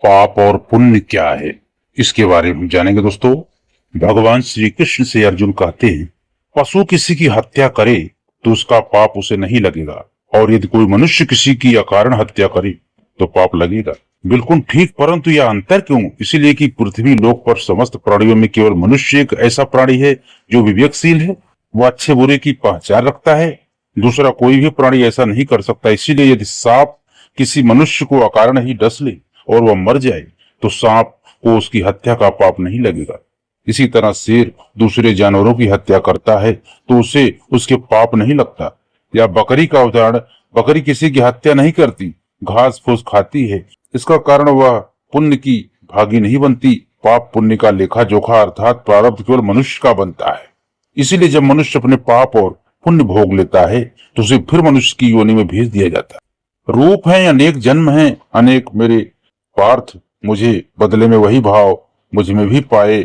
पाप और पुण्य क्या है, इसके बारे में जानेंगे दोस्तों। भगवान श्री कृष्ण से अर्जुन कहते हैं, पशु किसी की हत्या करे तो उसका पाप उसे नहीं लगेगा, और यदि कोई मनुष्य किसी की अकारण हत्या करे तो पाप लगेगा। बिल्कुल ठीक, परंतु यह अंतर क्यों? इसीलिए कि पृथ्वी लोक पर समस्त प्राणियों में केवल मनुष्य एक ऐसा प्राणी है जो विवेकशील है, वह अच्छे बुरे की पहचान रखता है। दूसरा कोई भी प्राणी ऐसा नहीं कर सकता। इसीलिए यदि सांप किसी मनुष्य को अकारण ही डस ले और वह मर जाए तो सांप को उसकी हत्या का पाप नहीं लगेगा। इसी तरह शेर दूसरे जानवरों की हत्या करता है तो उसे उसके पाप नहीं लगता। या बकरी का उदाहरण, बकरी किसी की हत्या नहीं करती, घास फूस खाती है, इसका कारण वह पुण्य की भागी नहीं बनती। पाप पुण्य का लेखा जोखा अर्थात प्रारब्ध केवल मनुष्य का बनता है। इसीलिए जब मनुष्य अपने पाप और पुण्य भोग लेता है तो उसे फिर मनुष्य की योनि में भेज दिया जाता है। रूप है अनेक, जन्म है अनेक, मेरे पार्थ मुझे बदले में वही भाव मुझ में भी पाए।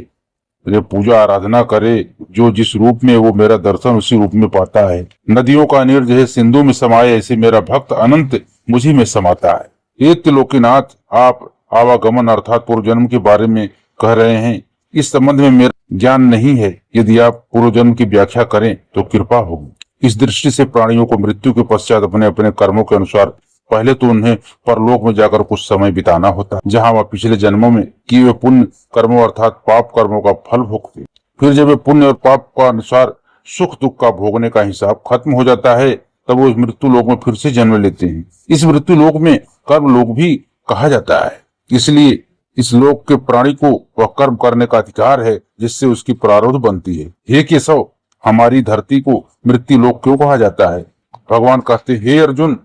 मेरे पूजा आराधना करे, जो जिस रूप में वो मेरा दर्शन उसी रूप में पाता है। नदियों का नीर जैसे सिंधु में समाये, ऐसे मेरा भक्त अनंत मुझी में समाता है। हे त्रिलोकीनाथ, आप आवागमन अर्थात पूर्व जन्म के बारे में कह रहे हैं। इस संबंध में मेरा ज्ञान नहीं है। यदि आप पूर्व जन्म की व्याख्या करें तो कृपा होगी। इस दृष्टि से प्राणियों को मृत्यु के पश्चात अपने अपने कर्मों के अनुसार पहले तो उन्हें परलोक में जाकर कुछ समय बिताना होता है, जहां वह पिछले जन्मों में किए हुए पुण्य कर्मों अर्थात पाप कर्मों का फल भोगते। फिर जब वे पुण्य और पाप का अनुसार सुख दुख का भोगने का हिसाब खत्म हो जाता है, तब वो इस मृत्यु लोक में फिर से जन्म लेते हैं। इस मृत्यु लोक में कर्म लोक भी कहा जाता है। इसलिए इस लोक के प्राणी को वह कर्म करने का अधिकार है जिससे उसकी प्रारब्ध बनती है। हे केशव, हमारी धरती को मृत्यु लोक क्यों कहा जाता है? भगवान कहते, हे अर्जुन,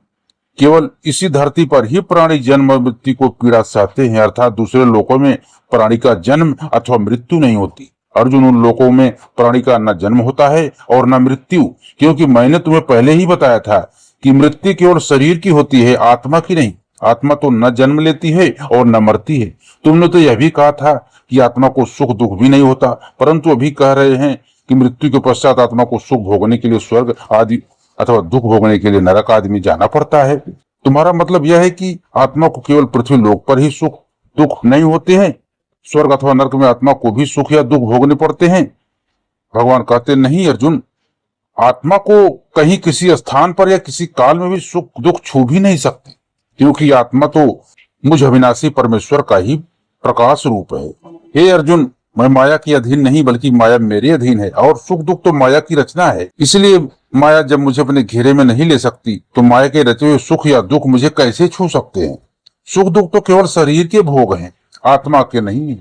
केवल इसी धरती पर ही प्राणी जन्म और मृत्यु को पीड़ा सहते हैं, अर्थात दूसरे लोकों में प्राणी का जन्म अथवा मृत्यु नहीं होती। अर्जुन, उन लोकों में प्राणी का न जन्म होता है और न मृत्यु, क्योंकि मैंने तुम्हें पहले ही बताया था कि मृत्यु केवल शरीर की होती है, आत्मा की नहीं। आत्मा तो न जन्म लेती है और न मरती है। तुमने तो यह भी कहा था कि आत्मा को सुख दुख भी नहीं होता, परंतु अभी कह रहे हैं कि मृत्यु के पश्चात आत्मा को सुख भोगने के लिए स्वर्ग आदि अथवा दुख भोगने के लिए नरक आदि में जाना पड़ता है। तुम्हारा मतलब यह है कि आत्मा को केवल पृथ्वी लोक पर ही सुख दुख नहीं होते हैं, स्वर्ग अथवा नरक में आत्मा को भी सुख या दुख भोगने पड़ते हैं? भगवान कहते, नहीं अर्जुन, आत्मा को कहीं किसी स्थान पर या किसी काल में भी सुख दुख छू भी नहीं सकती, क्योंकि आत्मा तो मुझ अविनाशी परमेश्वर का ही प्रकाश रूप है। हे अर्जुन, मैं माया के अधीन नहीं बल्कि माया मेरे अधीन है, और सुख दुख तो माया की रचना है। इसलिए माया जब मुझे अपने घेरे में नहीं ले सकती तो माया के रचे हुए सुख या दुख मुझे कैसे छू सकते हैं? सुख दुख तो केवल शरीर के भोग हैं, आत्मा के नहीं।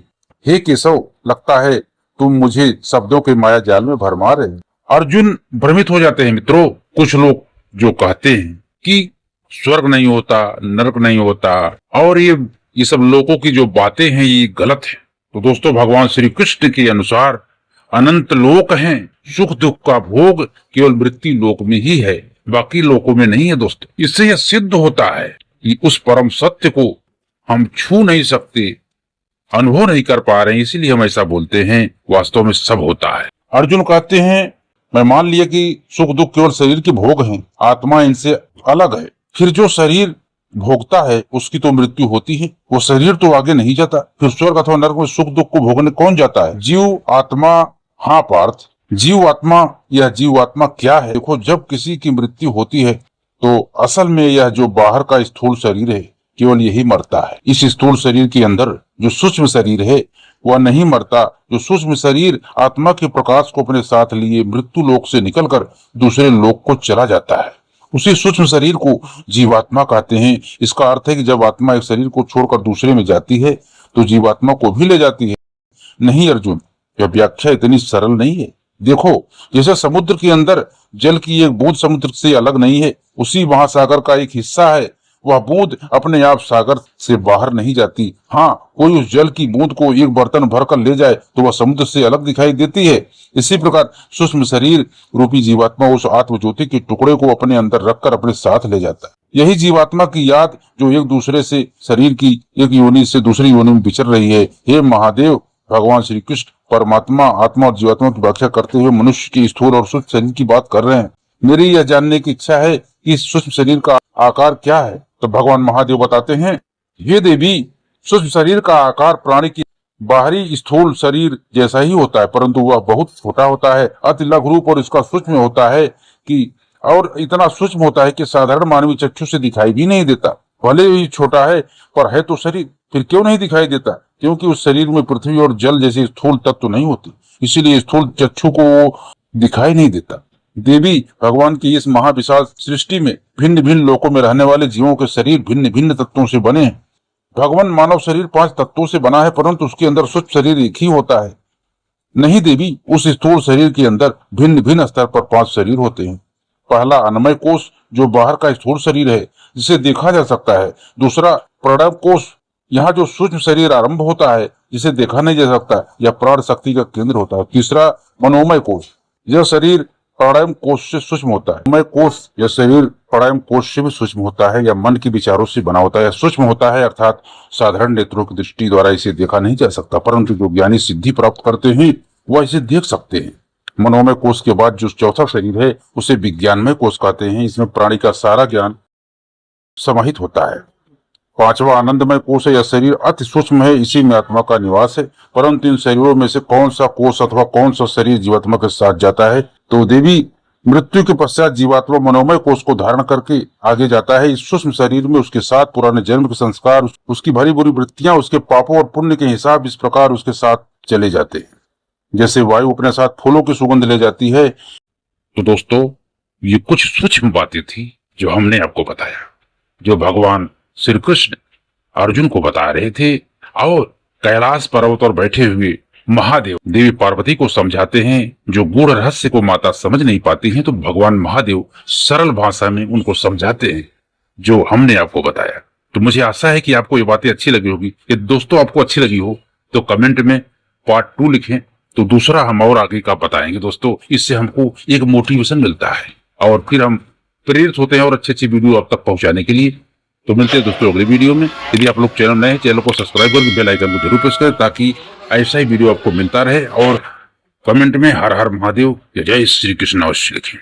हे केशव, लगता है तुम मुझे शब्दों के माया जाल में भरमा रहे हैं। अर्जुन भ्रमित हो जाते हैं। मित्रों, कुछ लोग जो कहते हैं कि स्वर्ग नहीं होता, नरक नहीं होता, और ये सब लोगों की जो बातें हैं ये गलत है। तो दोस्तों, भगवान श्री कृष्ण के अनुसार अनंत लोक हैं। सुख दुख का भोग केवल मृत्यु लोक में ही है, बाकी लोकों में नहीं है। दोस्तों, इससे यह सिद्ध होता है कि उस परम सत्य को हम छू नहीं सकते, अनुभव नहीं कर पा रहे हैं, इसीलिए हम ऐसा बोलते हैं। वास्तव में सब होता है। अर्जुन कहते हैं, मैं मान लिया कि सुख दुख केवल शरीर के भोग हैं, आत्मा इनसे अलग है। फिर जो शरीर भोगता है उसकी तो मृत्यु होती है, वो शरीर तो आगे नहीं जाता। फिर स्वर्ग अथवा नरक में सुख दुख को भोगने कौन जाता है? जीव आत्मा। हाँ पार्थ, जीव आत्मा, यह जीव आत्मा क्या है? देखो, जब किसी की मृत्यु होती है तो असल में यह जो बाहर का स्थूल शरीर है केवल यही मरता है। इस स्थूल शरीर के अंदर जो सूक्ष्म शरीर है वह नहीं मरता। जो सूक्ष्म शरीर आत्मा के प्रकाश को अपने साथ लिए मृत्यु लोक से निकलकर दूसरे लोक को चला जाता है, उसी सूक्ष्म शरीर को जीवात्मा कहते हैं। इसका अर्थ है कि जब आत्मा एक शरीर को छोड़कर दूसरे में जाती है तो जीवात्मा को भी ले जाती है। नहीं अर्जुन, यह व्याख्या इतनी सरल नहीं है। देखो, जैसे समुद्र के अंदर जल की एक बूंद समुद्र से अलग नहीं है, उसी महासागर का एक हिस्सा है, वह बूंद अपने आप सागर से बाहर नहीं जाती। हाँ, कोई उस जल की बूंद को एक बर्तन भरकर ले जाए तो वह समुद्र से अलग दिखाई देती है। इसी प्रकार सूक्ष्म शरीर रूपी जीवात्मा उस आत्म ज्योति के टुकड़े को अपने अंदर रखकर अपने साथ ले जाता है। यही जीवात्मा की याद जो एक दूसरे से शरीर की एक योनि से दूसरी योनि में विचर रही है। हे महादेव, भगवान श्री कृष्ण परमात्मा, आत्मा और जीवात्मा की व्याख्या करते हुए मनुष्य के स्थूल और सूक्ष्म शरीर की बात कर रहे हैं। मेरी यह जानने की इच्छा है कि इस सूक्ष्म शरीर का आकार क्या है। तो भगवान महादेव बताते हैं, हे देवी, सूक्ष्म शरीर का आकार प्राणी की बाहरी स्थूल शरीर जैसा ही होता है, परंतु वह बहुत छोटा होता है, अति लघु रूप और इसका सूक्ष्म होता है कि और इतना सूक्ष्म होता है कि साधारण मानवीय चक्षु से दिखाई भी नहीं देता। भले ही छोटा है पर है तो शरीर, फिर क्यों नहीं दिखाई देता? क्योंकि उस शरीर में पृथ्वी और जल जैसे स्थूल तत्व नहीं होते, इसीलिए स्थूल चक्षु को वो दिखाई नहीं देता। देवी भगवान की इस महाविशाल सृष्टि में भिन्न भिन्न लोकों में रहने वाले जीवों के शरीर भिन्न भिन्न तत्वों से बने हैं। भगवान मानव शरीर 5 तत्वों से बना है, परंतु उसके अंदर सूक्ष्म शरीर एक ही होता है। नहीं देवी, उस स्थूल शरीर के अंदर भिन्न भिन्न स्तर पर 5 शरीर होते हैं। पहला अन्नमय कोश, जो बाहर का स्थूल शरीर है जिसे देखा जा सकता है। दूसरा प्रणव कोश, यहाँ जो सूक्ष्म शरीर आरंभ होता है जिसे देखा नहीं जा सकता, यह प्राण शक्ति का केंद्र होता है। तीसरा मनोमय कोश, यह शरीर प्राणायाम कोश से सूक्ष्म होता है। मनोमय कोश, यह शरीर प्राणायाम कोश से भी सूक्ष्म होता है, या मन के विचारों से बना होता है, सूक्ष्म होता है, अर्थात साधारण नेत्रों की दृष्टि द्वारा इसे देखा नहीं जा सकता, परंतु जो ज्ञानी सिद्धि प्राप्त करते हैं वह इसे देख सकते हैं। मनोमय कोश के बाद जो चौथा शरीर है उसे विज्ञानमय कोश कहते हैं। इसमें प्राणी का सारा ज्ञान समाहित होता है। पांचवा आनंदमय कोश है, यह शरीर अति सूक्ष्म है, इसी में आत्मा का निवास है। परंतु इन शरीरों में से कौन सा कोश अथवा कौन सा शरीर जीवात्मा के साथ जाता है? तो देवी, मृत्यु के पश्चात जीवात्मा मनोमय कोश को धारण करके आगे जाता है। इस सूक्ष्म शरीर में उसके साथ पुराने जन्म के संस्कार, उसकी भरी बुरी वृत्तियां, उसके पापों और पुण्य के हिसाब इस प्रकार उसके साथ चले जाते हैं, जैसे वायु अपने साथ फूलों की सुगंध ले जाती है। तो दोस्तों, ये कुछ सूक्ष्म बातें थी जो हमने आपको बताया, जो भगवान श्री कृष्ण अर्जुन को बता रहे थे, और कैलाश पर्वत पर बैठे हुए महादेव देवी पार्वती को समझाते हैं। जो गूढ़ रहस्य को माता समझ नहीं पाती हैं, तो भगवान महादेव सरल भाषा में उनको समझाते हैं, जो हमने आपको बताया। तो मुझे आशा है कि आपको ये बातें अच्छी लगी होगी। यदि दोस्तों आपको अच्छी लगी हो तो कमेंट में पार्ट 2 लिखें, तो दूसरा हम और आगे का बताएंगे दोस्तों। इससे हमको एक मोटिवेशन मिलता है और फिर हम प्रेरित होते हैं और अच्छी अच्छी वीडियो आप तक पहुंचाने के लिए। तो मिलते हैं दोस्तों अगले वीडियो में। यदि आप लोग चैनल नए हैं, चैनल को सब्सक्राइब करके बेल आइकन को जरूर प्रेस करें, ताकि ऐसा ही वीडियो आपको मिलता रहे। और कमेंट में हर हर महादेव या जय श्री कृष्ण अवश्य लिखें।